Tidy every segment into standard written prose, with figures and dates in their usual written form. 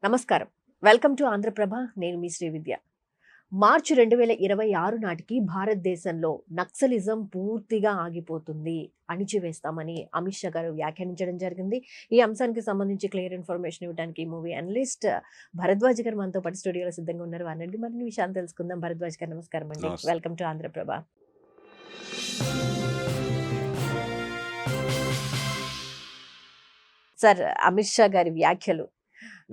నమస్కారం. Welcome to Andhra Prabha. నేను మీ శ్రీవిద్య. మార్చి 2026 నాటికి భారతదేశంలో నక్సలిజం పూర్తిగా ఆగిపోతుంది, అణిచివేస్తామని అమిత్ షా గారు వ్యాఖ్యానించడం జరిగింది. ఈ అంశానికి సంబంధించి క్లియర్ ఇన్ఫర్మేషన్ ఇవ్వడానికి మూవీ అనలిస్ట్ భరద్వాజ్ గారు మనతో పాటు స్టూడియోలో సిద్ధంగా ఉన్నారు. వారిని మరిన్ని విషయాలు తెలుసుకుందాం. భరద్వాజ్ గారు నమస్కారం అండి. నమస్తే. Welcome to Andhra Prabha. Sir, Amit Shah గారి వ్యాఖ్యలు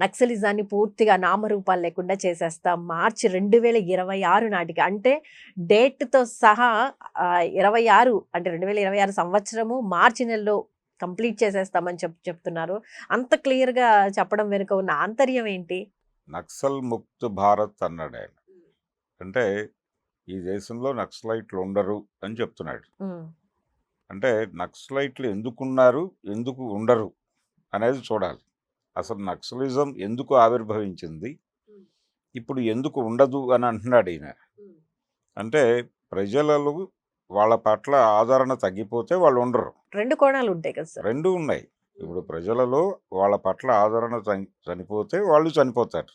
నక్సలిజాన్ని పూర్తిగా నామరూపాలు లేకుండా చేసేస్తాం మార్చి 2026 నాటికి, అంటే డేట్తో సహా 26 అంటే 2026 సంవత్సరము మార్చి నెలలో కంప్లీట్ చేసేస్తామని చెప్తున్నారు. అంత క్లియర్గా చెప్పడం వెనుక ఉన్న ఆంతర్యం ఏంటి? నక్సల్ ముక్త్ భారత్ అన్నాడు ఆయన. అంటే ఈ దేశంలో నక్సలైట్లు ఉండరు అని చెప్తున్నాడు. అంటే నక్సలైట్లు ఎందుకున్నారు, ఎందుకు ఉండరు అనేది చూడాలి. అసలు నక్సలిజం ఎందుకు ఆవిర్భవించింది, ఇప్పుడు ఎందుకు ఉండదు అని అంటున్నాడు ఈయన. అంటే ప్రజలలో వాళ్ళ పట్ల ఆదరణ తగ్గిపోతే వాళ్ళు ఉండరు. రెండు కోణాలు ఉంటాయి కదా సార్? రెండు ఉన్నాయి. ఇప్పుడు ప్రజలలో వాళ్ళ పట్ల ఆదరణ చనిపోతే వాళ్ళు చనిపోతారు.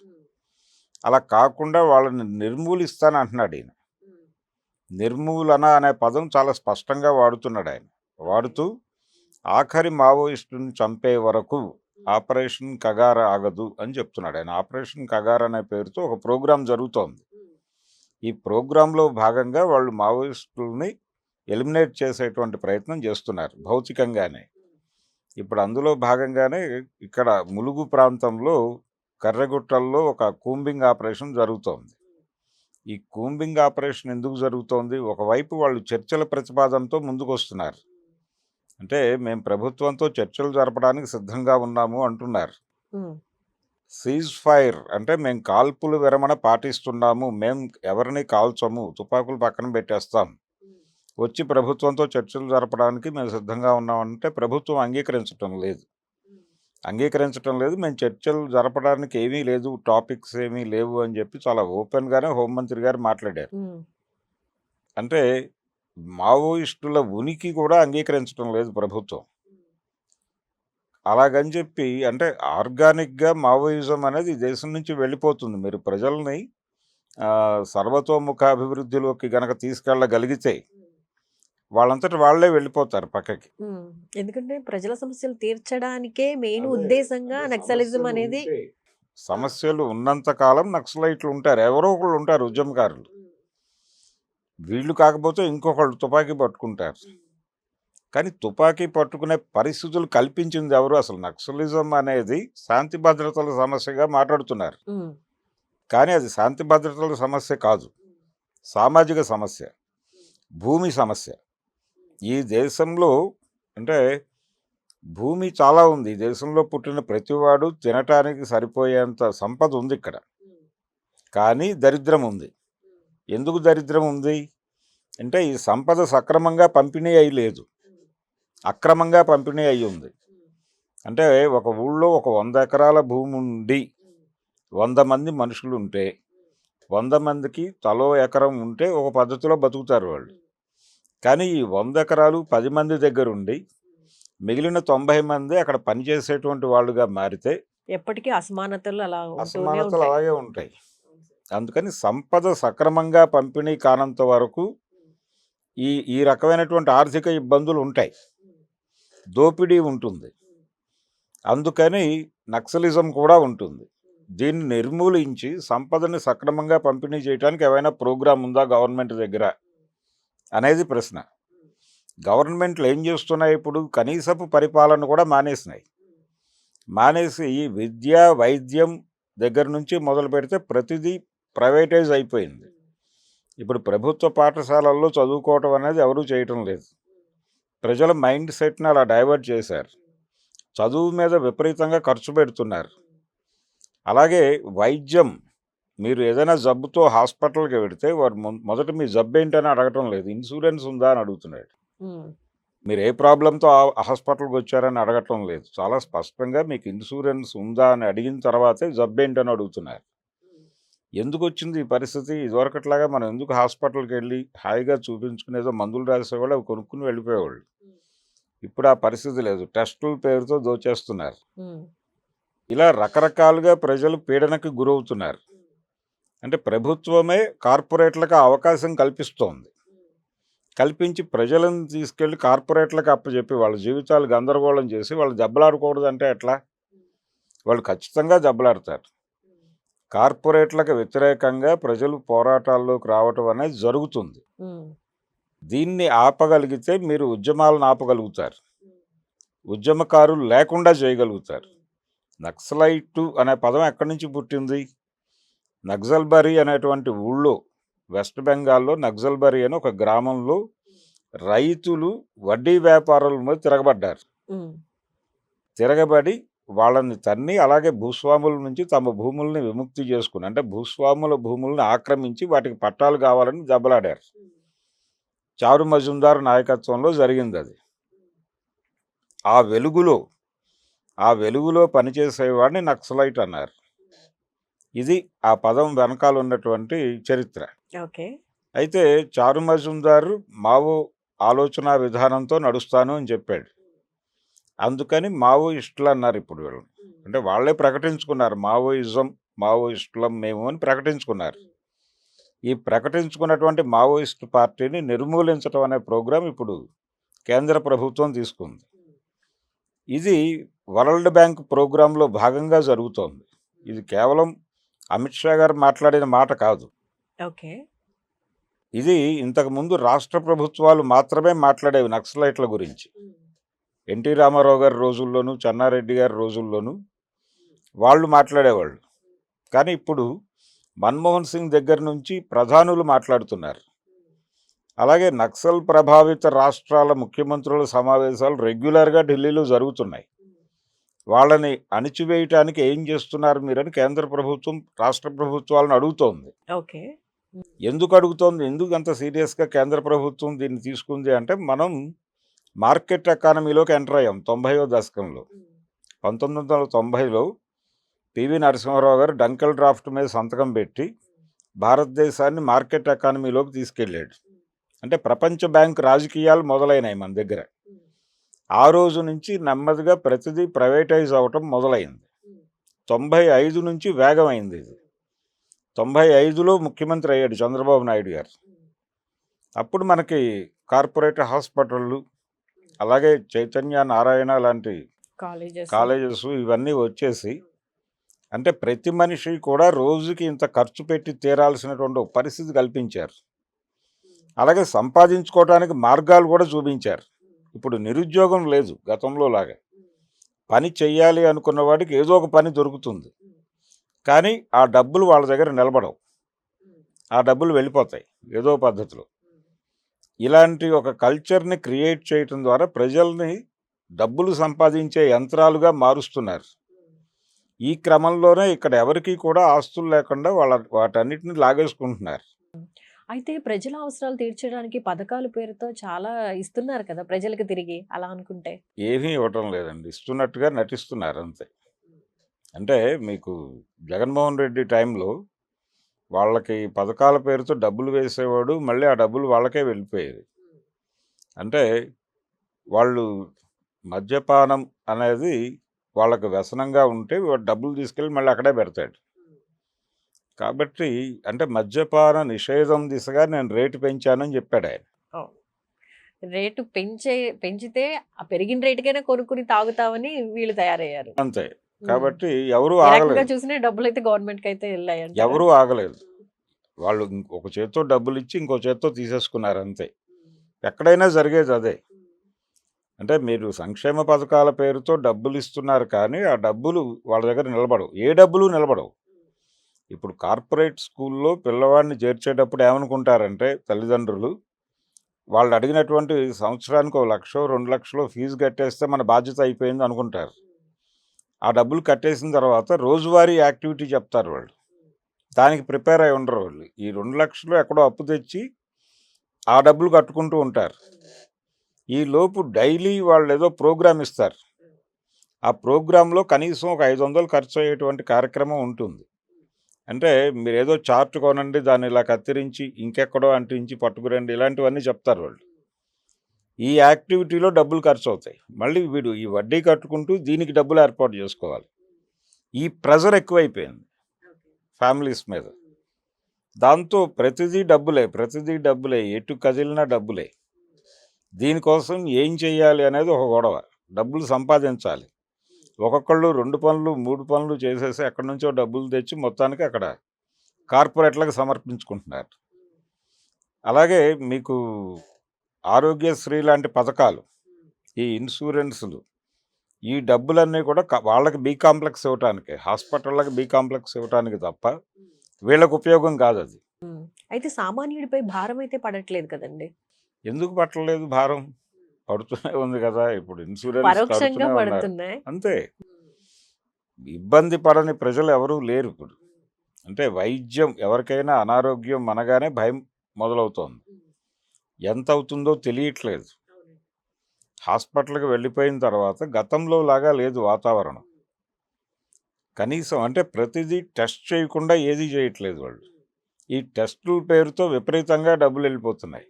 అలా కాకుండా వాళ్ళని నిర్మూలిస్తాను అంటున్నాడు ఈయన. నిర్మూలన అనే పదం చాలా స్పష్టంగా వాడుతున్నాడు ఆయన. వాడుతూ ఆఖరి మావోయిస్టుని చంపే వరకు ఆపరేషన్ కగార ఆగదు అని చెప్తున్నాడు ఆయన. ఆపరేషన్ కగార అనే పేరుతో ఒక ప్రోగ్రాం జరుగుతోంది. ఈ ప్రోగ్రాంలో భాగంగా వాళ్ళు మావోయిస్టుల్ని ఎలిమినేట్ చేసేటువంటి ప్రయత్నం చేస్తున్నారు భౌతికంగానే. ఇప్పుడు అందులో భాగంగానే ఇక్కడ ములుగు ప్రాంతంలో కర్రెగుట్టల్లో ఒక కూంబింగ్ ఆపరేషన్ జరుగుతోంది. ఈ కూంబింగ్ ఆపరేషన్ ఎందుకు జరుగుతోంది? ఒకవైపు వాళ్ళు చర్చల ప్రతిపాదనతో ముందుకు వస్తున్నారు. అంటే మేము ప్రభుత్వంతో చర్చలు జరపడానికి సిద్ధంగా ఉన్నాము అంటున్నారు. సీజ్ ఫైర్ అంటే మేము కాల్పులు విరమణ పాటిస్తున్నాము, మేము ఎవరిని కాల్చము, తుపాకులు పక్కన పెట్టేస్తాం, వచ్చి ప్రభుత్వంతో చర్చలు జరపడానికి మేము సిద్ధంగా ఉన్నామంటే ప్రభుత్వం అంగీకరించటం లేదు. మేము చర్చలు జరపడానికి ఏమీ లేదు, టాపిక్స్ ఏమీ లేవు అని చెప్పి చాలా ఓపెన్గానే హోంమంత్రి గారు మాట్లాడారు. అంటే మావోయిస్టుల ఉనికి కూడా అంగీకరించడం లేదు ప్రభుత్వం. అలాగని చెప్పి అంటే ఆర్గానిక్గా మావోయిజం అనేది దేశం నుంచి వెళ్ళిపోతుంది. మీరు ప్రజల్ని సర్వతోముఖ అభివృద్ధిలోకి గనక తీసుకెళ్ళగలిగితే వాళ్ళంతటి వాళ్లే వెళ్ళిపోతారు పక్కకి. ఎందుకంటే ప్రజల సమస్యలు తీర్చడానికే మెయిన్ ఉద్దేశంగా నక్సలిజం అనేది. సమస్యలు ఉన్నంత కాలం నక్సలైట్లు ఉంటారు, ఎవరో ఒకళ్ళు ఉంటారు ఉద్యమకారులు. వీళ్ళు కాకపోతే ఇంకొకళ్ళు తుపాకీ పట్టుకుంటారు. కానీ తుపాకీ పట్టుకునే పరిస్థితులు కల్పించింది ఎవరు? అసలు నక్సలిజం అనేది శాంతి భద్రతల సమస్యగా మాట్లాడుతున్నారు, కానీ అది శాంతి భద్రతల సమస్య కాదు, సామాజిక సమస్య, భూమి సమస్య. ఈ దేశంలో అంటే భూమి చాలా ఉంది. ఈ దేశంలో పుట్టిన ప్రతివాడు తినటానికి సరిపోయేంత సంపద ఉంది ఇక్కడ, కానీ దరిద్రం ఉంది. ఎందుకు దరిద్రం ఉంది అంటే ఈ సంపద సక్రమంగా పంపిణీ అయి లేదు, అక్రమంగా పంపిణీ అయి ఉంది. అంటే ఒక ఊళ్ళో ఒక 100 ఎకరాల భూమి ఉండి 100 మంది మనుషులు ఉంటే 100 మందికి తలో ఎకరం ఉంటే ఒక పద్ధతిలో బతుకుతారు వాళ్ళు. కానీ ఈ 100 ఎకరాలు 10 మంది దగ్గర ఉండి మిగిలిన 90 మంది అక్కడ పనిచేసేటువంటి వాళ్ళుగా మారితే ఎప్పటికీ అసమానతలు అలాగే ఉంటాయి. అందుకని సంపద సక్రమంగా పంపిణీ కానంత వరకు ఈ రకమైనటువంటి ఆర్థిక ఇబ్బందులు ఉంటాయి, దోపిడీ ఉంటుంది. అందుకని నక్సలిజం కూడా ఉంటుంది. దీన్ని నిర్మూలించి సంపదని సక్రమంగా పంపిణీ చేయడానికి ఏమైనా ప్రోగ్రాం ఉందా గవర్నమెంట్ దగ్గర అనేది ప్రశ్న. గవర్నమెంట్లు ఏం చేస్తున్నాయి? ఇప్పుడు కనీసపు పరిపాలన కూడా మానేసి ఈ విద్య వైద్యం దగ్గర నుంచి మొదలు పెడితే ప్రతిదీ ప్రైవేటైజ్ అయిపోయింది. ఇప్పుడు ప్రభుత్వ పాఠశాలల్లో చదువుకోవటం అనేది ఎవరూ చేయటం లేదు. ప్రజల మైండ్ సెట్ని అలా డైవర్ట్ చేశారు, చదువు మీద విపరీతంగా ఖర్చు పెడుతున్నారు. అలాగే వైద్యం, మీరు ఏదైనా జబ్బుతో హాస్పిటల్కి వెళితే వారు మొదట మీ జబ్బు ఏంటని అడగటం లేదు, ఇన్సూరెన్స్ ఉందా అని అడుగుతున్నాడు. మీరు ఏ ప్రాబ్లంతో హాస్పిటల్కి వచ్చారని అడగటం లేదు, చాలా స్పష్టంగా మీకు ఇన్సూరెన్స్ ఉందా అని అడిగిన తర్వాతే జబ్బు ఏంటని అడుగుతున్నారు. ఎందుకు వచ్చింది ఈ పరిస్థితి? ఇదివరకట్లాగా మనం ఎందుకు హాస్పిటల్కి వెళ్ళి హాయిగా చూపించుకునేదో మందులు రాసేవాళ్ళు, అవి కొనుక్కుని వెళ్ళిపోయేవాళ్ళు. ఇప్పుడు ఆ పరిస్థితి లేదు, టెస్టుల పేరుతో దోచేస్తున్నారు. ఇలా రకరకాలుగా ప్రజలు పీడనకు గురవుతున్నారు. అంటే ప్రభుత్వమే కార్పొరేట్లకు ఆ అవకాశం కల్పిస్తోంది. కల్పించి ప్రజలను తీసుకెళ్ళి కార్పొరేట్లకు అప్పచెప్పి వాళ్ళ జీవితాలు గందరగోళం చేసి వాళ్ళు దెబ్బలాడకూడదంటే ఎట్లా? వాళ్ళు ఖచ్చితంగా దెబ్బలాడతారు. కార్పొరేట్లకు వ్యతిరేకంగా ప్రజలు పోరాటాల్లోకి రావటం అనేది జరుగుతుంది. ఉమ్, దీన్ని ఆపగలిగితే మీరు ఉద్యమాలను ఆపగలుగుతారు. ఉద్యమకారులు లేకుండా చేయగలుగుతారు. నక్సలైటు అనే పదం ఎక్కడి నుంచి పుట్టింది? నక్సల్బరీ అనేటువంటి ఊళ్ళో, వెస్ట్ బెంగాల్లో నక్సల్బరీ అని ఒక గ్రామంలో రైతులు వడ్డీ వ్యాపారుల మీద తిరగబడ్డారు. ఉమ్, తిరగబడి వాళ్ళని తన్ని అలాగే భూస్వాముల నుంచి తమ భూముల్ని విముక్తి చేసుకుని, అంటే భూస్వాముల భూముల్ని ఆక్రమించి వాటికి పట్టాలు కావాలని దెబ్బలాడారు. చారు మజుందార్ నాయకత్వంలో జరిగింది అది. ఆ వెలుగులో పనిచేసేవాడిని నక్సలైట్ అన్నారు. ఇది ఆ పదం వెనకాల ఉన్నటువంటి చరిత్ర. ఓకే. అయితే చారు మజుందారు మావో ఆలోచన విధానంతో నడుస్తాను అని చెప్పాడు. అందుకని మావోయిస్టులు అన్నారు ఇప్పుడు వీళ్ళని. అంటే వాళ్ళే ప్రకటించుకున్నారు మావోయిస్టులం మేము అని ప్రకటించుకున్నారు. ఈ ప్రకటించుకున్నటువంటి మావోయిస్టు పార్టీని నిర్మూలించడం అనే ప్రోగ్రాం ఇప్పుడు కేంద్ర ప్రభుత్వం తీసుకుంది. ఇది వరల్డ్ బ్యాంక్ ప్రోగ్రాంలో భాగంగా జరుగుతోంది. ఇది కేవలం అమిత్ షా గారు మాట్లాడిన మాట కాదు. ఓకే. ఇది ఇంతకుముందు రాష్ట్ర ప్రభుత్వాలు మాత్రమే మాట్లాడేవి నక్సలైట్ల గురించి. ఎన్టీ రామారావు గారి రోజుల్లోనూ, చెన్నారెడ్డి గారి రోజుల్లోనూ వాళ్ళు మాట్లాడేవాళ్ళు. కానీ ఇప్పుడు మన్మోహన్ సింగ్ దగ్గర నుంచి ప్రధానులు మాట్లాడుతున్నారు. అలాగే నక్సల్ ప్రభావిత రాష్ట్రాల ముఖ్యమంత్రుల సమావేశాలు రెగ్యులర్గా ఢిల్లీలో జరుగుతున్నాయి. వాళ్ళని అణిచివేయటానికి ఏం చేస్తున్నారు మీరని కేంద్ర ప్రభుత్వం రాష్ట్ర ప్రభుత్వాలను అడుగుతోంది. ఓకే. ఎందుకు అడుగుతోంది? ఎందుకు అంత సీరియస్గా కేంద్ర ప్రభుత్వం దీన్ని తీసుకుంది అంటే, మనం మార్కెట్ ఎకానమీలోకి ఎంటర్ అయ్యాం 90వ దశకంలో. 1990లో పివి నరసింహారావు గారు డంకల్ డ్రాఫ్ట్ మీద సంతకం పెట్టి భారతదేశాన్ని మార్కెట్ ఎకానమీలోకి తీసుకెళ్ళాడు. అంటే ప్రపంచ బ్యాంక్ రాజకీయాలు మొదలైనాయి మన దగ్గర. ఆ రోజు నుంచి నెమ్మదిగా ప్రతిదీ ప్రైవేటైజ్ అవ్వటం మొదలైంది. 95 నుంచి వేగమైంది ఇది. 95లో ముఖ్యమంత్రి అయ్యాడు చంద్రబాబు నాయుడు గారు. అప్పుడు మనకి కార్పొరేట్ హాస్పిటళ్ళు, అలాగే చైతన్య నారాయణ లాంటి కాలేజెస్ ఇవన్నీ వచ్చేసి, అంటే ప్రతి మనిషి కూడా రోజుకి ఇంత ఖర్చు పెట్టి తీరాల్సినటువంటి ఒక పరిస్థితి కల్పించారు. అలాగే సంపాదించుకోవడానికి మార్గాలు కూడా చూపించారు. ఇప్పుడు నిరుద్యోగం లేదు గతంలో లాగా. పని చెయ్యాలి అనుకున్న వాడికి ఏదో ఒక పని దొరుకుతుంది. కానీ ఆ డబ్బులు వాళ్ళ దగ్గర నిలబడవు. ఆ డబ్బులు వెళ్ళిపోతాయి ఏదో పద్ధతిలో. ఇలాంటి ఒక కల్చర్ని క్రియేట్ చేయటం ద్వారా ప్రజల్ని డబ్బులు సంపాదించే యంత్రాలుగా మారుస్తున్నారు. ఈ క్రమంలోనే ఇక్కడ ఎవరికీ కూడా ఆస్తులు లేకుండా వాటన్నిటిని లాగేసుకుంటున్నారు. అయితే ప్రజల అవసరాలు తీర్చడానికి పథకాల పేరుతో చాలా ఇస్తున్నారు కదా ప్రజలకు తిరిగి, అలా అనుకుంటే. ఏమీ ఇవ్వటం లేదండి, ఇస్తున్నట్టుగా నటిస్తున్నారు అంతే. అంటే మీకు జగన్మోహన్ రెడ్డి టైంలో వాళ్ళకి పథకాల పేరుతో డబ్బులు వేసేవాడు, మళ్ళీ ఆ డబ్బులు వాళ్ళకే వెళ్ళిపోయేది. అంటే వాళ్ళు మద్యపానం అనేది వాళ్ళకి వ్యసనంగా ఉంటే వాడు డబ్బులు తీసుకెళ్ళి మళ్ళీ అక్కడే పెడతాడు. కాబట్టి అంటే మద్యపాన నిషేధం దిశగా నేను రేటు పెంచానని చెప్పాడు ఆయన. రేటు పెంచితే ఆ పెరిగిన రేటుకైనా కొనుక్కుని తాగుతామని వీళ్ళు తయారయ్యారు అంతే. కాబట్టి ఎవరు ఏ రకంగా ఆగలేదు, చూసినా డబ్బులు అయితే గవర్నమెంట్కి అయితే వెళ్ళాయి. ఎవరు ఆగలేదు. వాళ్ళు ఒక చేత్తో డబ్బులు ఇచ్చి ఇంకో చేత్తో తీసేసుకున్నారు అంతే. ఎక్కడైనా జరిగేది అదే. అంటే మీరు సంక్షేమ పథకాల పేరుతో డబ్బులు ఇస్తున్నారు, కానీ ఆ డబ్బులు వాళ్ళ దగ్గర నిలబడవు. ఏ డబ్బులు నిలబడవు. ఇప్పుడు కార్పొరేట్ స్కూల్లో పిల్లవాడిని చేర్చేటప్పుడు ఏమనుకుంటారంటే తల్లిదండ్రులు, వాళ్ళు అడిగినటువంటి సంవత్సరానికి 1 లక్షో 2 లక్షలో ఫీజు కట్టేస్తే మన బాధ్యత అయిపోయింది అనుకుంటారు. ఆ డబ్బులు కట్టేసిన తర్వాత రోజువారీ యాక్టివిటీ చెప్తారు వాళ్ళు. దానికి ప్రిపేర్ అయి ఉండరు వాళ్ళు. ఈ 2 లక్షలు ఎక్కడో అప్పు తెచ్చి ఆ డబ్బులు కట్టుకుంటూ ఉంటారు. ఈ లోపు డైలీ వాళ్ళు ఏదో ప్రోగ్రామ్ ఇస్తారు. ఆ ప్రోగ్రాంలో కనీసం ఒక 500 ఖర్చు అయ్యేటువంటి కార్యక్రమం ఉంటుంది. అంటే మీరు ఏదో చార్ట్ కొనండి, దాన్ని ఇలా కత్తిరించి ఇంకెక్కడో అంటించి పట్టుకురండి, ఇలాంటివన్నీ చెప్తారు వాళ్ళు. ఈ యాక్టివిటీలో డబ్బులు ఖర్చు అవుతాయి. మళ్ళీ వీడు ఈ వడ్డీ కట్టుకుంటూ దీనికి డబ్బులు ఏర్పాటు చేసుకోవాలి. ఈ ప్రెజర్ ఎక్కువైపోయింది ఫ్యామిలీస్ మీద. దాంతో ప్రతిదీ డబ్బులే, ఎటు కదిలినా డబ్బులే. దీనికోసం ఏం చేయాలి అనేది ఒక గొడవ. డబ్బులు సంపాదించాలి. ఒక్కొక్కళ్ళు 2 పనులు, 3 పనులు చేసేసి ఎక్కడి నుంచో డబ్బులు తెచ్చి మొత్తానికి అక్కడ కార్పొరేట్లకు సమర్పించుకుంటున్నారు. అలాగే మీకు ఆరోగ్యశ్రీ లాంటి పథకాలు, ఈ ఇన్సూరెన్సులు, ఈ డబ్బులన్నీ కూడా వాళ్ళకి బి కాంప్లెక్స్ ఇవ్వటానికి, హాస్పిటళ్ళకి బి కాంప్లెక్స్ ఇవ్వటానికి తప్ప వీళ్ళకి ఉపయోగం కాదు అది. అయితే సామాన్యుడిపై భారం అయితే పడట్లేదు కదండి. ఎందుకు పట్టలేదు భారం? పడుతూనే ఉంది కదా. ఇప్పుడు ఇన్సూరెన్స్ పరోక్షంగా కడుతూనే ఉన్నారు. పడుతున్నాయి. అంతే. ఇబ్బంది పడని ప్రజలు ఎవరూ లేరు ఇప్పుడు. అంటే వైద్యం ఎవరికైనా అనారోగ్యం అనగానే భయం మొదలవుతోంది. ఎంత అవుతుందో తెలియట్లేదు. హాస్పిటల్కి వెళ్ళిపోయిన తర్వాత గతంలో లాగా లేదు వాతావరణం. కనీసం అంటే ప్రతిదీ టెస్ట్ చేయకుండా ఏది చేయట్లేదు వాళ్ళు. ఈ టెస్టుల పేరుతో విపరీతంగా డబ్బులు వెళ్ళిపోతున్నాయి.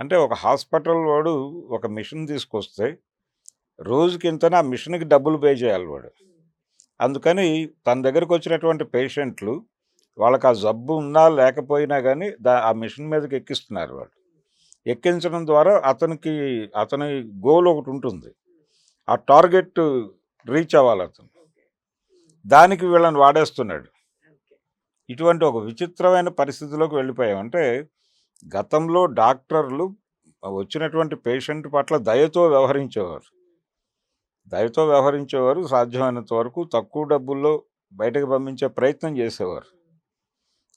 అంటే ఒక హాస్పిటల్ వాడు ఒక మిషన్ తీసుకొస్తే రోజుకి ఇంతనే ఆ మిషన్కి డబ్బులు పే చేయాలి వాడు. అందుకని తన దగ్గరకు వచ్చినటువంటి పేషెంట్లు వాళ్ళకి ఆ జబ్బు ఉన్నా లేకపోయినా కానీ ఆ మిషన్ మీదకి ఎక్కిస్తున్నారు వాళ్ళు. ఎక్కించడం ద్వారా అతని గోల్ ఒకటి ఉంటుంది. ఆ టార్గెట్ రీచ్ అవ్వాలి అతను. దానికి వీళ్ళని వాడేస్తున్నాడు. ఇటువంటి ఒక విచిత్రమైన పరిస్థితిలోకి వెళ్ళిపోయాం. అంటే గతంలో డాక్టర్లు వచ్చినటువంటి పేషెంట్ పట్ల దయతో వ్యవహరించేవారు. సాధ్యమైనంత వరకు తక్కువ డబ్బుల్లో బయటకు పంపించే ప్రయత్నం చేసేవారు.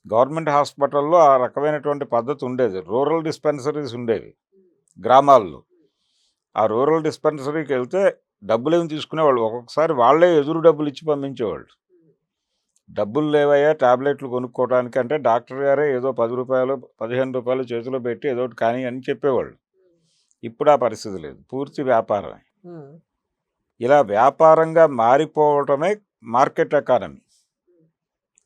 గవర్నమెంట్ హాస్పిటల్లో ఆ రకమైనటువంటి పద్ధతి ఉండేది. రూరల్ డిస్పెన్సరీస్ ఉండేవి గ్రామాల్లో. ఆ రూరల్ డిస్పెన్సరీకి వెళ్తే డబ్బులేమి తీసుకునేవాళ్ళు. ఒక్కొక్కసారి వాళ్ళే ఎదురు డబ్బులు ఇచ్చి పంపించేవాళ్ళు. డబ్బులు లేవయ్యా టాబ్లెట్లు కొనుక్కోవడానికి అంటే డాక్టర్ గారే ఏదో 10 రూపాయలు 15 రూపాయలు చేతిలో పెట్టి ఏదో ఒకటి కానీ అని చెప్పేవాళ్ళు. ఇప్పుడు ఆ పరిస్థితి లేదు. పూర్తి వ్యాపారమే. ఇలా వ్యాపారంగా మారిపోవటమే మార్కెట్ ఎకానమీ.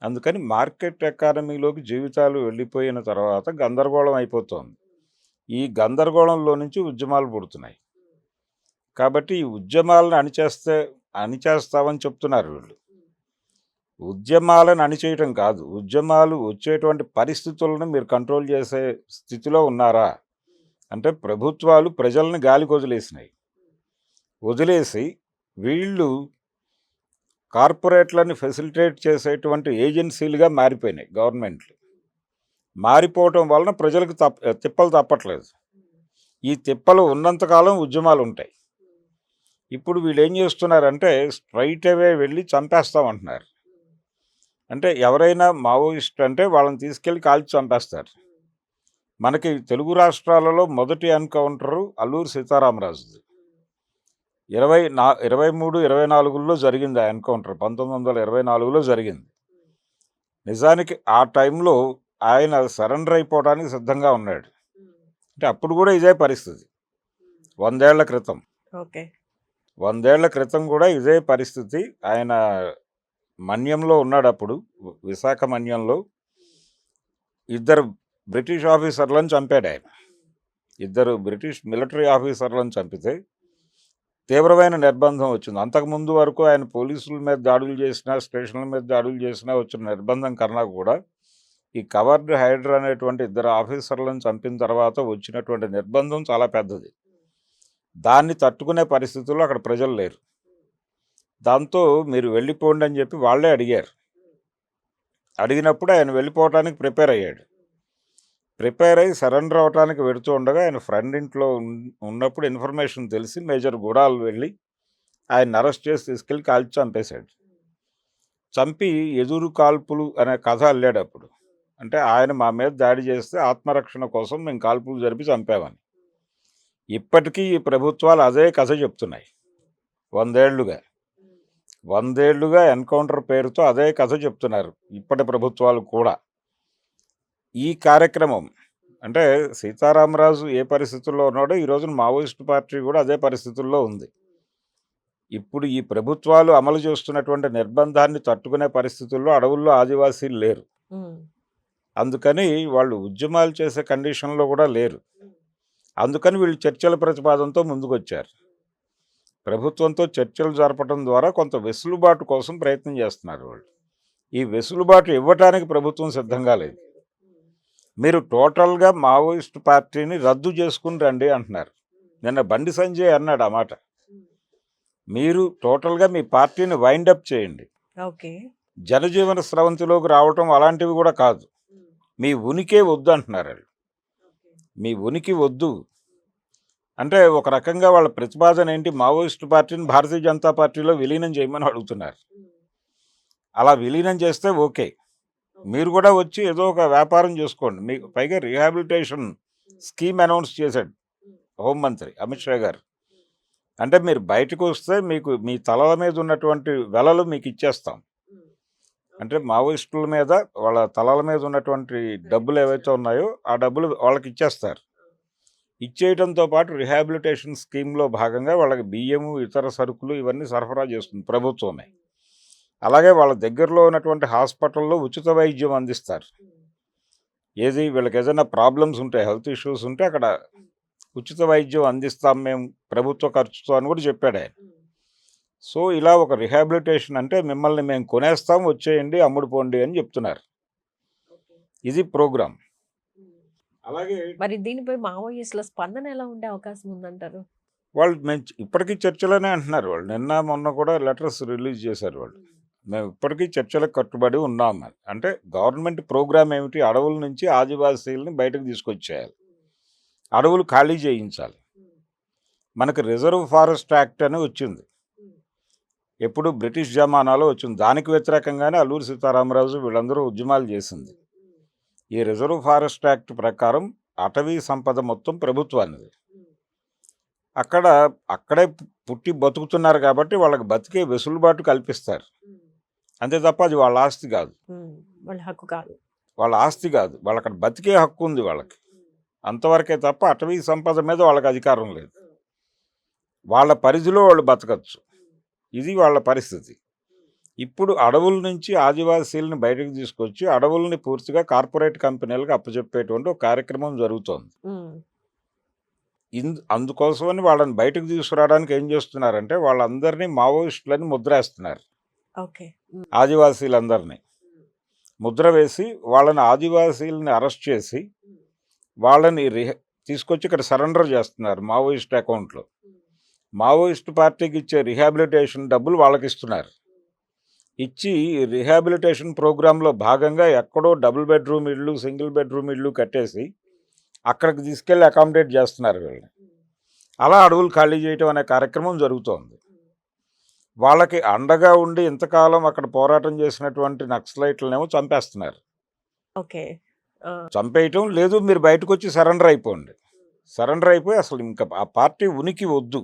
అందుకని మార్కెట్ ఎకానమీలోకి జీవితాలు వెళ్ళిపోయిన తర్వాత గందరగోళం అయిపోతుంది. ఈ గందరగోళంలో నుంచి ఉద్యమాలు పుడుతున్నాయి. కాబట్టి ఈ ఉద్యమాలను అణిచేస్తామని చెప్తున్నారు వీళ్ళు. ఉద్యమాలను అణిచేయటం కాదు, ఉద్యమాలు వచ్చేటువంటి పరిస్థితులను మీరు కంట్రోల్ చేసే స్థితిలో ఉన్నారా అంటే ప్రభుత్వాలు ప్రజల్ని గాలికి వదిలేసి వీళ్ళు కార్పొరేట్లని ఫెసిలిటేట్ చేసేటువంటి ఏజెన్సీలుగా మారిపోయినాయి. గవర్నమెంట్లు మారిపోవటం వలన ప్రజలకు తిప్పలు తప్పట్లేదు. ఈ తిప్పలు ఉన్నంతకాలం ఉద్యమాలు ఉంటాయి. ఇప్పుడు వీళ్ళు ఏం చేస్తున్నారంటే స్ట్రైట్ అవే వెళ్ళి చంపేస్తామంటున్నారు. అంటే ఎవరైనా మావోయిస్ట్ అంటే వాళ్ళని తీసుకెళ్ళి కాల్చి చంపేస్తారు. మనకి తెలుగు రాష్ట్రాలలో మొదటి ఎన్కౌంటరు అల్లూరి సీతారామరాజుది 23-24లో జరిగింది. ఆ ఎన్కౌంటర్ 1924లో జరిగింది. నిజానికి ఆ టైంలో ఆయన సరెండర్ అయిపోవడానికి సిద్ధంగా ఉన్నాడు. అంటే అప్పుడు కూడా ఇదే పరిస్థితి. 100 ఏళ్ల క్రితం ఓకే 100 ఏళ్ల క్రితం కూడా ఇదే పరిస్థితి. ఆయన మన్యంలో ఉన్నాడు. అప్పుడు విశాఖ మన్యంలో 2 బ్రిటిష్ ఆఫీసర్లను చంపాడు ఆయన. 2 బ్రిటిష్ మిలిటరీ ఆఫీసర్లను చంపితే తీవ్రమైన నిర్బంధం వచ్చింది. అంతకుముందు వరకు ఆయన పోలీసుల మీద దాడులు చేసినా, స్టేషన్ల మీద దాడులు చేసినా వచ్చిన నిర్బంధం కన్నా కూడా ఈ కవర్డ్ హైడర్ అనేటువంటి 2 ఆఫీసర్లను చంపిన తర్వాత వచ్చినటువంటి నిర్బంధం చాలా పెద్దది. దాన్ని తట్టుకునే పరిస్థితుల్లో అక్కడ ప్రజలు లేరు. దాంతో మీరు వెళ్ళిపోండి అని చెప్పి వాళ్ళే అడిగారు. అడిగినప్పుడు ఆయన వెళ్ళిపోవటానికి ప్రిపేర్ అయ్యి సరెండర్ అవటానికి వెడుతూ ఉండగా ఆయన ఫ్రెండ్ ఇంట్లో ఉన్నప్పుడు ఇన్ఫర్మేషన్ తెలిసి మేజర్ గుడాలు వెళ్ళి ఆయన అరెస్ట్ చేసి తీసుకెళ్ళి కాల్చి చంపేశాడు. చంపి ఎదురు కాల్పులు అనే కథ అల్లాడు అప్పుడు. అంటే ఆయన మా మీద దాడి చేస్తే ఆత్మరక్షణ కోసం మేము కాల్పులు జరిపి చంపామని. ఇప్పటికీ ఈ ప్రభుత్వాలు అదే కథ చెప్తున్నాయి. 100 ఏళ్లుగా ఎన్కౌంటర్ పేరుతో అదే కథ చెప్తున్నారు ఇప్పటి ప్రభుత్వాలు కూడా. ఈ కార్యక్రమం అంటే సీతారామరాజు ఏ పరిస్థితుల్లో ఉన్నాడో ఈ రోజున మావోయిస్టు పార్టీ కూడా అదే పరిస్థితుల్లో ఉంది. ఇప్పుడు ఈ ప్రభుత్వాలు అమలు చేస్తున్నటువంటి నిర్బంధాన్ని తట్టుకునే పరిస్థితుల్లో అడవుల్లో ఆదివాసీలు లేరు. అందుకని వాళ్ళు ఉద్యమాలు చేసే కండిషన్లో కూడా లేరు. అందుకని వీళ్ళు చర్చల ప్రతిపాదనతో ముందుకొచ్చారు. ప్రభుత్వంతో చర్చలు జరపడం ద్వారా కొంత వెసులుబాటు కోసం ప్రయత్నం చేస్తున్నారు వాళ్ళు. ఈ వెసులుబాటు ఇవ్వటానికి ప్రభుత్వం సిద్ధంగా లేదు. మీరు టోటల్గా మావోయిస్ట్ పార్టీని రద్దు చేసుకుని రండి అంటున్నారు. నిన్న బండి సంజయ్ అన్నాడు ఆ మాట. మీరు టోటల్గా మీ పార్టీని వైండప్ చేయండి, ఓకే. జనజీవన స్రవంతిలోకి రావటం అలాంటివి కూడా కాదు, మీ ఉనికే వద్దు అంటున్నారు వాళ్ళు. మీ ఉనికి వద్దు అంటే ఒక రకంగా వాళ్ళ ప్రతిపాదన ఏంటి, మావోయిస్టు పార్టీని భారతీయ జనతా పార్టీలో విలీనం చేయమని అడుగుతున్నారు. అలా విలీనం చేస్తే ఓకే, మీరు కూడా వచ్చి ఏదో ఒక వ్యాపారం చేసుకోండి. మీకు పైగా రీహాబిలిటేషన్ స్కీమ్ అనౌన్స్ చేశాడు హోంమంత్రి అమిత్ షా గారు. అంటే మీరు బయటకు వస్తే మీకు మీ తలల మీద ఉన్నటువంటి వెలలు మీకు ఇచ్చేస్తాం. అంటే మావోయిస్టుల మీద వాళ్ళ తలల మీద ఉన్నటువంటి డబ్బులు ఏవైతే ఉన్నాయో ఆ డబ్బులు వాళ్ళకి ఇచ్చేస్తారు. ఇచ్చేయడంతో పాటు రిహాబిలిటేషన్ స్కీమ్లో భాగంగా వాళ్ళకి బియ్యము ఇతర సరుకులు ఇవన్నీ సరఫరా చేస్తుంది ప్రభుత్వమే. అలాగే వాళ్ళ దగ్గరలో ఉన్నటువంటి హాస్పిటల్లో ఉచిత వైద్యం అందిస్తారు. ఏది వీళ్ళకి ఏదైనా ప్రాబ్లమ్స్ ఉంటే, హెల్త్ ఇష్యూస్ ఉంటే అక్కడ ఉచిత వైద్యం అందిస్తాం మేము ప్రభుత్వ ఖర్చుతో అని కూడా చెప్పాడు ఆయన. సో ఇలా ఒక రిహాబిలిటేషన్ అంటే మిమ్మల్ని మేము కొనేస్తాం, వచ్చేయండి, అమ్ముడుపోండి అని చెప్తున్నారు. ఇది ప్రోగ్రామ్. అలాగే మరి దీనిపై మావోయిస్టుల స్పందన ఎలా ఉండే అవకాశం ఉందంటారు? వాళ్ళు మేము ఇప్పటికీ చర్చలోనే అంటున్నారు. వాళ్ళు నిన్న మొన్న కూడా లెటర్స్ రిలీజ్ చేశారు వాళ్ళు. మేము ఇప్పటికీ చర్చలకు కట్టుబడి ఉన్నాం అని. అంటే గవర్నమెంట్ ప్రోగ్రామ్ ఏమిటి, అడవుల నుంచి ఆదివాసీలని బయటకు తీసుకొచ్చేయాలి, అడవులు ఖాళీ చేయించాలి. మనకు రిజర్వ్ ఫారెస్ట్ యాక్ట్ అని వచ్చింది, ఎప్పుడు బ్రిటిష్ జమానాలో వచ్చింది. దానికి వ్యతిరేకంగానే అల్లూరి సీతారామరాజు వీళ్ళందరూ ఉద్యమాలు చేసింది. ఈ రిజర్వ్ ఫారెస్ట్ యాక్ట్ ప్రకారం అటవీ సంపద మొత్తం ప్రభుత్వానిది. అక్కడే పుట్టి బతుకుతున్నారు కాబట్టి వాళ్ళకి బతికే వెసులుబాటు కల్పిస్తారు. అంతే తప్ప అది వాళ్ళ ఆస్తి కాదు, వాళ్ళ హక్కు కాదు, వాళ్ళ ఆస్తి కాదు. వాళ్ళకి అక్కడ బతికే హక్కు ఉంది వాళ్ళకి, అంతవరకే తప్ప అటవీ సంపద మీద వాళ్ళకి అధికారం లేదు. వాళ్ళ పరిధిలో వాళ్ళు బతకచ్చు, ఇది వాళ్ళ పరిస్థితి. ఇప్పుడు అడవుల నుంచి ఆదివాసీలను బయటకు తీసుకొచ్చి అడవుల్ని పూర్తిగా కార్పొరేట్ కంపెనీలకు అప్పచెప్పేటువంటి ఒక కార్యక్రమం జరుగుతోంది. అందుకోసమని వాళ్ళని బయటకు తీసుకురావడానికి ఏం చేస్తున్నారంటే వాళ్ళందరినీ మావోయిస్టులని ముద్రేస్తున్నారు. ఆదివాసీలందరినీ ముద్ర వేసి వాళ్ళని ఆదివాసీలని అరెస్ట్ చేసి వాళ్ళని తీసుకొచ్చి ఇక్కడ సరెండర్ చేస్తున్నారు మావోయిస్ట్ అకౌంట్లో. మావోయిస్ట్ పార్టీకి ఇచ్చే రిహాబిలిటేషన్ డబ్బులు వాళ్ళకి ఇస్తున్నారు. ఇచ్చి రిహాబిలిటేషన్ ప్రోగ్రాంలో భాగంగా ఎక్కడో డబుల్ బెడ్రూమ్ ఇళ్ళు, సింగిల్ బెడ్రూమ్ ఇళ్ళు కట్టేసి అక్కడికి తీసుకెళ్ళి అకామిడేట్ చేస్తున్నారు వీళ్ళని. అలా అడవులు ఖాళీ చేయటం అనే కార్యక్రమం జరుగుతోంది. వాళ్ళకి అండగా ఉండి ఇంతకాలం అక్కడ పోరాటం చేసినటువంటి నక్సలైట్లనేమో చంపేస్తున్నారు. చంపేయటం లేదు, మీరు బయటకు వచ్చి సరెండర్ అయిపోండి. సరెండర్ అయిపోయి అసలు ఇంకా ఆ పార్టీ ఉనికి వద్దు,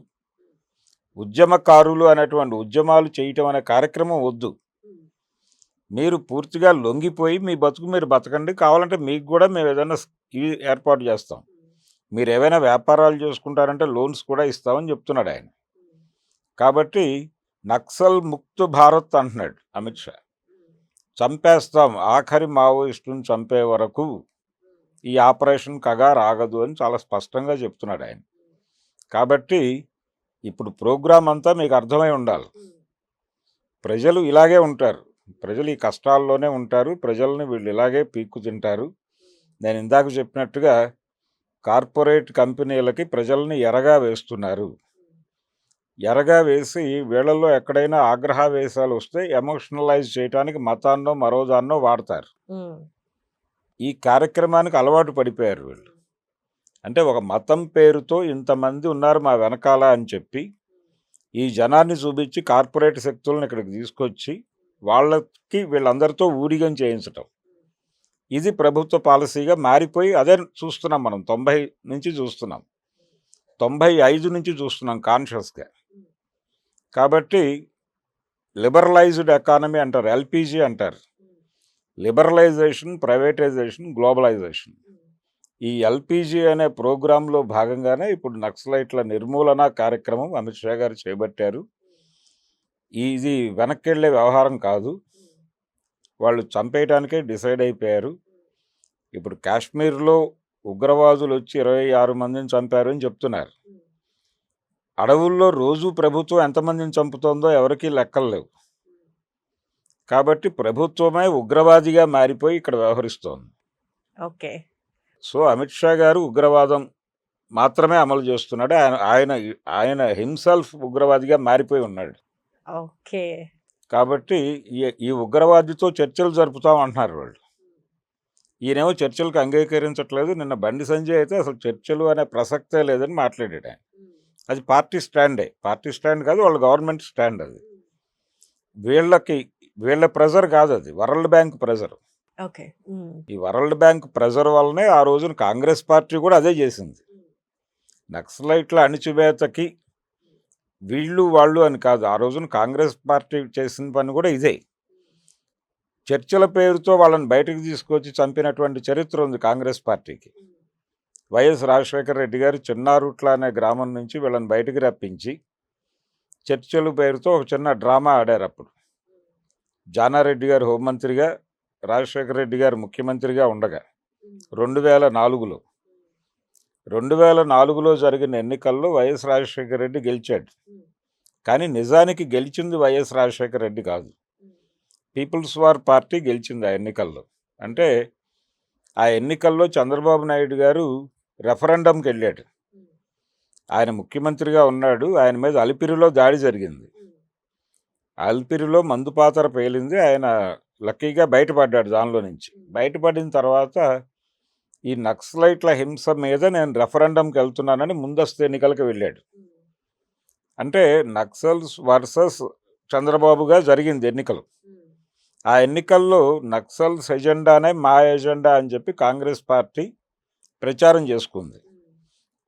ఉద్యమకారులు అనేటువంటి ఉద్యమాలు చేయటం అనే కార్యక్రమం వద్దు. మీరు పూర్తిగా లొంగిపోయి మీ బతుకు మీరు బతకండి, కావాలంటే మీకు కూడా మేము ఏదైనా ఇవి ఏర్పాటు చేస్తాం, మీరు ఏవైనా వ్యాపారాలు చేసుకుంటారంటే లోన్స్ కూడా ఇస్తామని చెప్తున్నాడు ఆయన. కాబట్టి నక్సల్ ముక్త్ భారత్ అంటున్నాడు అమిత్ షా. చంపేస్తాం, ఆఖరి మావోయిస్టులను చంపే వరకు ఈ ఆపరేషన్ కగారు ఆగదు అని చాలా స్పష్టంగా చెప్తున్నాడు ఆయన. కాబట్టి ఇప్పుడు ప్రోగ్రాం అంతా మీకు అర్థమై ఉండాలి. ప్రజలు ఇలాగే ఉంటారు, ప్రజలు ఈ కష్టాల్లోనే ఉంటారు, ప్రజల్ని వీళ్ళు ఇలాగే పీక్కు తింటారు. నేను ఇందాక చెప్పినట్టుగా కార్పొరేట్ కంపెనీలకి ప్రజల్ని ఎరగా వేస్తున్నారు. ఎరగా వేసి వీళ్ళల్లో ఎక్కడైనా ఆగ్రహావేశాలు వస్తే ఎమోషనలైజ్ చేయడానికి మతాన్నో మరోదాన్నో వాడతారు. ఈ కార్యక్రమానికి అలవాటు పడిపోయారు వీళ్ళు. అంటే ఒక మతం పేరుతో ఇంతమంది ఉన్నారు మా వెనకాల అని చెప్పి ఈ జనాన్ని చూపించి కార్పొరేట్ శక్తులను ఇక్కడికి తీసుకొచ్చి వాళ్ళకి వీళ్ళందరితో ఊడిగం చేయించటం, ఇది ప్రభుత్వ పాలసీగా మారిపోయి అదే చూస్తున్నాం మనం. 90 నుంచి చూస్తున్నాం, 95 నుంచి చూస్తున్నాం కాన్షియస్గా. కాబట్టి లిబరలైజ్డ్ ఎకానమీ అంటారు, ఎల్పిజి అంటారు, లిబరలైజేషన్, ప్రైవేటైజేషన్, గ్లోబలైజేషన్. ఈ ఎల్పిజి అనే ప్రోగ్రాంలో భాగంగానే ఇప్పుడు నక్సలైట్ల నిర్మూలన కార్యక్రమం అమిత్ షా గారు చేపట్టారు. ఇది వెనక్కి వెళ్ళే వ్యవహారం కాదు, వాళ్ళు చంపేయడానికే డిసైడ్ అయిపోయారు. ఇప్పుడు కాశ్మీర్లో ఉగ్రవాదులు వచ్చి 26 మందిని చంపారు అని చెప్తున్నారు. అడవుల్లో రోజు ప్రభుత్వం ఎంతమందిని చంపుతోందో ఎవరికీ లెక్కలు లేవు. కాబట్టి ప్రభుత్వమే ఉగ్రవాదిగా మారిపోయి ఇక్కడ వ్యవహరిస్తోంది. ఓకే. సో అమిత్ షా గారు ఉగ్రవాదం మాత్రమే అమలు చేస్తున్నాడు. ఆయన ఆయన ఆయన హిమ్సెల్ఫ్ ఉగ్రవాదిగా మారిపోయి ఉన్నాడు. ఓకే. కాబట్టి ఈ ఉగ్రవాదితో చర్చలు జరుపుతాం అంటున్నారు వాళ్ళు. ఈయనేమో చర్చలకు అంగీకరించట్లేదు. నిన్న బండి సంజయ్ అయితే అసలు చర్చలు అనే ప్రసక్తే లేదని మాట్లాడాడు ఆయన. అది పార్టీ స్టాండే. పార్టీ స్టాండ్ కాదు, వాళ్ళ గవర్నమెంట్ స్టాండ్ అది. వీళ్ళ ప్రెజర్ కాదు, అది వరల్డ్ బ్యాంక్ ప్రెజర్. ఓకే. ఈ వరల్డ్ బ్యాంక్ ప్రెజర్ వల్లనే ఆ రోజున కాంగ్రెస్ పార్టీ కూడా అదే చేసింది. నక్సలైట్ల అణిచివేతకి వీళ్ళు వాళ్ళు అని కాదు, ఆ రోజున కాంగ్రెస్ పార్టీ చేసిన పని కూడా ఇదే. చర్చల పేరుతో వాళ్ళని బయటకు తీసుకొచ్చి చంపినటువంటి చరిత్ర ఉంది కాంగ్రెస్ పార్టీకి. వైఎస్ రాజశేఖర రెడ్డి గారు చిన్నారుట్ల అనే గ్రామం నుంచి వీళ్ళని బయటికి రప్పించి చర్చల పేరుతో ఒక చిన్న డ్రామా ఆడారు. అప్పుడు జానారెడ్డి గారు హోంమంత్రిగా, రాజశేఖర రెడ్డి గారు ముఖ్యమంత్రిగా ఉండగా 2004లో జరిగిన ఎన్నికల్లో వైఎస్ రాజశేఖర రెడ్డి గెలిచాడు. కానీ నిజానికి గెలిచింది వైఎస్ రాజశేఖర రెడ్డి కాదు, పీపుల్స్ వార్ పార్టీ గెలిచింది ఆ ఎన్నికల్లో. అంటే ఆ ఎన్నికల్లో చంద్రబాబు నాయుడు గారు రెఫరెండంకి వెళ్ళాడు. ఆయన ముఖ్యమంత్రిగా ఉన్నాడు, ఆయన మీద అలిపిరిలో దాడి జరిగింది. అలిపిరిలో మందుపాతర పేలింది, ఆయన లక్కీగా బయటపడ్డాడు దానిలో నుంచి. బయటపడిన తర్వాత ఈ నక్సలైట్ల హింస మీద నేను రెఫరెండంకి వెళ్తున్నానని ముందస్తు ఎన్నికలకు వెళ్ళాడు. అంటే నక్సల్స్ వర్సెస్ చంద్రబాబుగా జరిగింది ఎన్నికలు. ఆ ఎన్నికల్లో నక్సల్స్ ఎజెండానే మా ఎజెండా అని చెప్పి కాంగ్రెస్ పార్టీ ప్రచారం చేసుకుంది.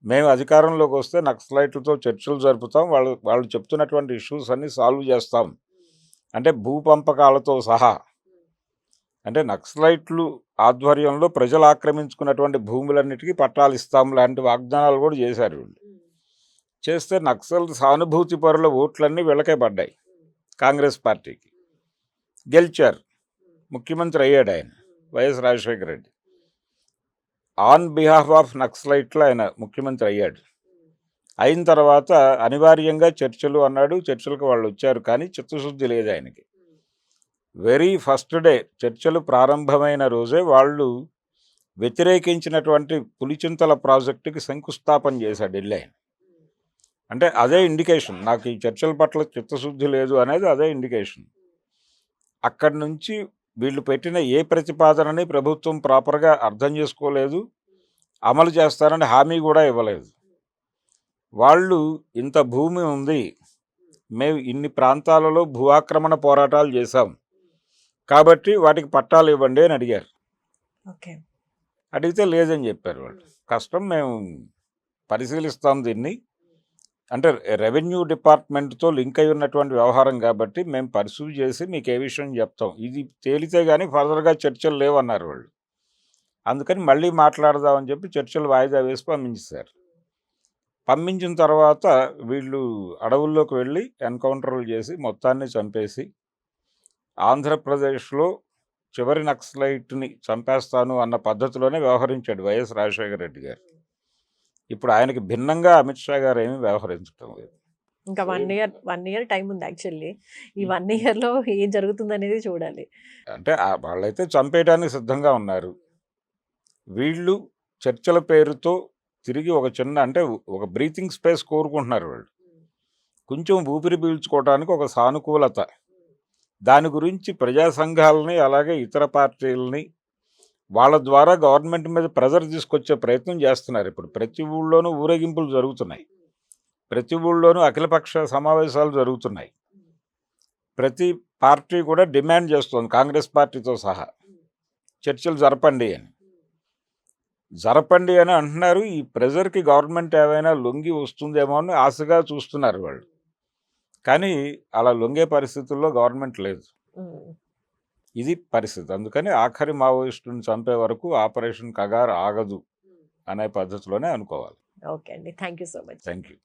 మేము అధికారంలోకి వస్తే నక్సలైట్లతో చర్చలు జరుపుతాం, వాళ్ళు చెప్తున్నటువంటి ఇష్యూస్ అన్నీ సాల్వ్ చేస్తాం, అంటే భూపంపకాలతో సహా. అంటే నక్సలైట్లు ఆధ్వర్యంలో ప్రజలు ఆక్రమించుకున్నటువంటి భూములన్నిటికీ పట్టాలు ఇస్తాం లాంటి వాగ్దానాలు కూడా చేశారు వీళ్ళు. చేస్తే నక్సల్ సానుభూతి పరుల ఓట్లన్నీ వీళ్ళకే పడ్డాయి, కాంగ్రెస్ పార్టీకి. గెలిచారు, ముఖ్యమంత్రి అయ్యాడు ఆయన YS Rajasekhara Reddy. On behalf of నక్సలైట్లు ఆయన ముఖ్యమంత్రి అయ్యాడు. అయిన తర్వాత అనివార్యంగా చర్చలు అన్నాడు, చర్చలకు వాళ్ళు వచ్చారు, కానీ చిత్తశుద్ధి లేదు ఆయనకి. వెరీ ఫస్ట్ డే చర్చలు ప్రారంభమైన రోజే వాళ్ళు వ్యతిరేకించినటువంటి పులిచింతల ప్రాజెక్టుకి శంకుస్థాపన చేశాడు వెళ్ళి ఆయన. అంటే అదే ఇండికేషన్, నాకు ఈ చర్చల పట్ల చిత్తశుద్ధి లేదు అనేది అదే ఇండికేషన్. అక్కడి నుంచి వీళ్ళు పెట్టిన ఏ ప్రతిపాదనని ప్రభుత్వం ప్రాపర్గా అర్థం చేసుకోలేదు, అమలు చేస్తారని హామీ కూడా ఇవ్వలేదు. వాళ్ళు ఇంత భూమి ఉంది, మేము ఇన్ని ప్రాంతాలలో భూ ఆక్రమణ పోరాటాలు చేశాం, కాబట్టి వాటికి పట్టాలు ఇవ్వండి అని అడిగారు. ఓకే. అడిగితే లేదని చెప్పారు వాళ్ళు. కష్టం, మేము పరిశీలిస్తాం దీన్ని, అంటే రెవెన్యూ డిపార్ట్మెంట్తో లింక్ అయి ఉన్నటువంటి వ్యవహారం కాబట్టి మేము పర్సూ చేసి మీకు ఏ విషయం చెప్తాం, ఇది తేలితే కానీ ఫర్దర్గా చర్చలు లేవన్నారు వాళ్ళు. అందుకని మళ్ళీ మాట్లాడదామని చెప్పి చర్చలు వాయిదా వేసి పంపించేశారు. పంపించిన తర్వాత వీళ్ళు అడవుల్లోకి వెళ్ళి ఎన్కౌంటర్లు చేసి మొత్తాన్ని చంపేసి ఆంధ్రప్రదేశ్లో చివరి నక్సలైట్ని చంపేస్తాను అన్న పద్ధతిలోనే వ్యవహరించాడు వైఎస్ రాజశేఖర రెడ్డి గారు. ఇప్పుడు ఆయనకి భిన్నంగా అమిత్ షా గారు ఏమీ వ్యవహరించడం లేదు. ఇంకా 1 ఇయర్ టైం ఉంది యాక్చువల్లీ. ఈ 1 ఇయర్లో ఏం జరుగుతుంది అనేది చూడాలి. అంటే వాళ్ళైతే చంపేయడానికి సిద్ధంగా ఉన్నారు. వీళ్ళు చర్చల పేరుతో తిరిగి ఒక చిన్న, అంటే ఒక బ్రీతింగ్ స్పేస్ కోరుకుంటున్నారు వాళ్ళు. కొంచెం ఊపిరి పీల్చుకోవడానికి ఒక సానుకూలత, దాని గురించి ప్రజా సంఘాలని అలాగే ఇతర పార్టీలని వాళ్ళ ద్వారా గవర్నమెంట్ మీద ప్రెజర్ తీసుకొచ్చే ప్రయత్నం చేస్తున్నారు. ఇప్పుడు ప్రతి ఊళ్ళోనూ ఊరేగింపులు జరుగుతున్నాయి, ప్రతి ఊళ్ళోనూ అఖిలపక్ష సమావేశాలు జరుగుతున్నాయి. ప్రతి పార్టీ కూడా డిమాండ్ చేస్తుంది కాంగ్రెస్ పార్టీతో సహా, చర్చలు జరపండి అని అంటున్నారు. ఈ ప్రెజర్కి గవర్నమెంట్ ఏమైనా లొంగి వస్తుందేమో అని ఆశగా చూస్తున్నారు వాళ్ళు. కానీ అలా లొంగే పరిస్థితుల్లో గవర్నమెంట్ లేదు. ఇది పరిస్థితి. అందుకని ఆఖరి మావోయిస్టుని చంపే వరకు ఆపరేషన్ కగార్ ఆగదు అనే పద్ధతిలోనే అనుకోవాలి. ఓకే అండి, thank you so much. Thank you.